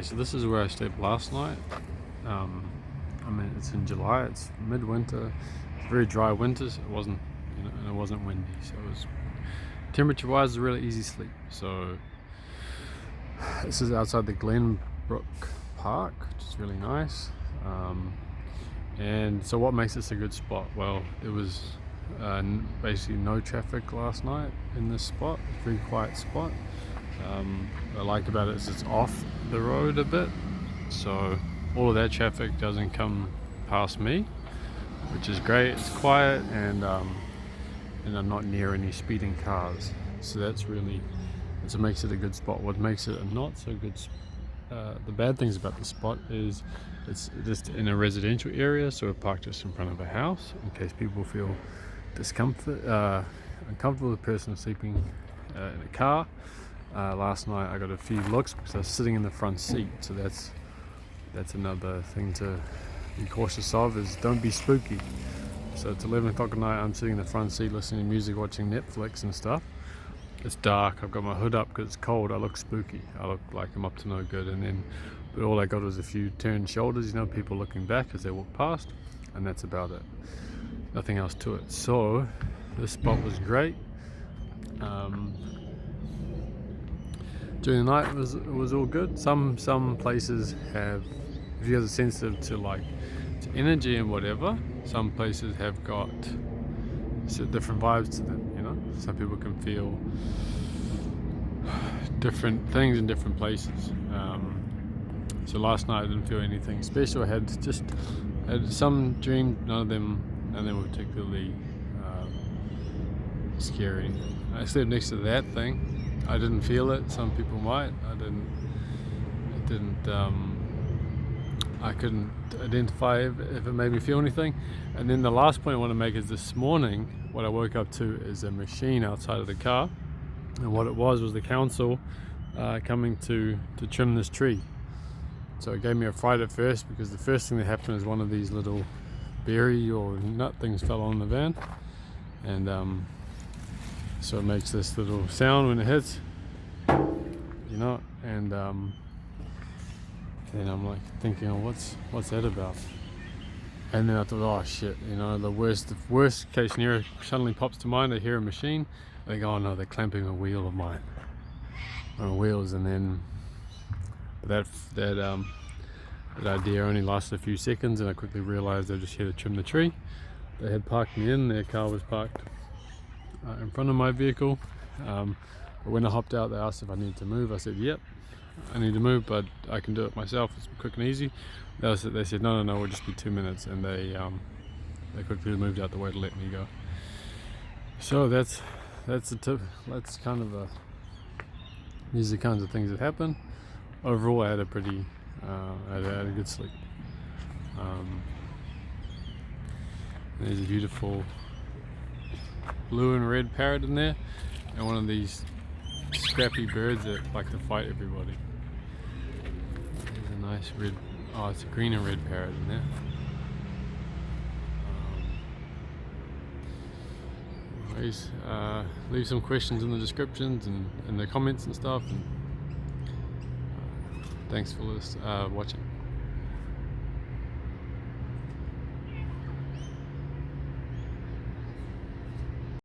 So this is where I slept last night. I mean, it's in July. It's midwinter. It's very dry winters. It wasn't, and it wasn't windy. So it was temperature-wise, a really easy sleep. So this is outside the Glenbrook Park, which is really nice. And so, what makes this a good spot? Well, there was basically no traffic last night in this spot. It's a very quiet spot. What I like about it is it's off the road a bit, so all of that traffic doesn't come past me, which is great. It's quiet, and I'm not near any speeding cars, so that's what makes it a good spot. What makes it a not so good the bad things about the spot is it's just in a residential area, so we're parked just in front of a house in case people feel uncomfortable with a person sleeping in a car. Last night I got a few looks because I was sitting in the front seat, so that's another thing to be cautious of, is don't be spooky. So it's 11 o'clock at night, I'm sitting in the front seat listening to music, watching Netflix and stuff. It's dark, I've got my hood up because it's cold, I look spooky, I look like I'm up to no good, but all I got was a few turned shoulders, people looking back as they walk past, and that's about it. Nothing else to it. So this spot was great. During the night it was all good. Some places have, if you guys are sensitive to energy and whatever, some places have got different vibes to them, Some people can feel different things in different places. So last night I didn't feel anything special. I had some dreams, none of them were particularly scary. I slept next to that thing. I didn't feel it. Some people might. I couldn't identify if it made me feel anything. And then the last point I want to make is this morning, what I woke up to is a machine outside of the car, and what it was the council coming to trim this tree. So it gave me a fright at first, because the first thing that happened is one of these little berry or nut things fell on the van, and so it makes this little sound when it hits, and then I'm like thinking, oh, what's that about? And then I thought, oh shit, the worst case scenario suddenly pops to mind. I hear a machine, I think, oh no, they're clamping a wheel of mine on wheels. And then that idea only lasted a few seconds, and I quickly realized they're just here to trim the tree. They had parked me in, their car was parked in front of my vehicle, but when I hopped out, they asked if I needed to move. I said, yep, I need to move, but I can do it myself, it's quick and easy. They said no, it'll just be 2 minutes, and they quickly moved out the way to let me go. So that's the tip. That's kind of these are the kinds of things that happen. Overall, I had a pretty I had a good sleep. There's a beautiful blue and red parrot in there, and one of these scrappy birds that like to fight everybody. There's a nice red, it's a green and red parrot in there. Anyways, leave some questions in the descriptions and in the comments and stuff, and thanks for watching.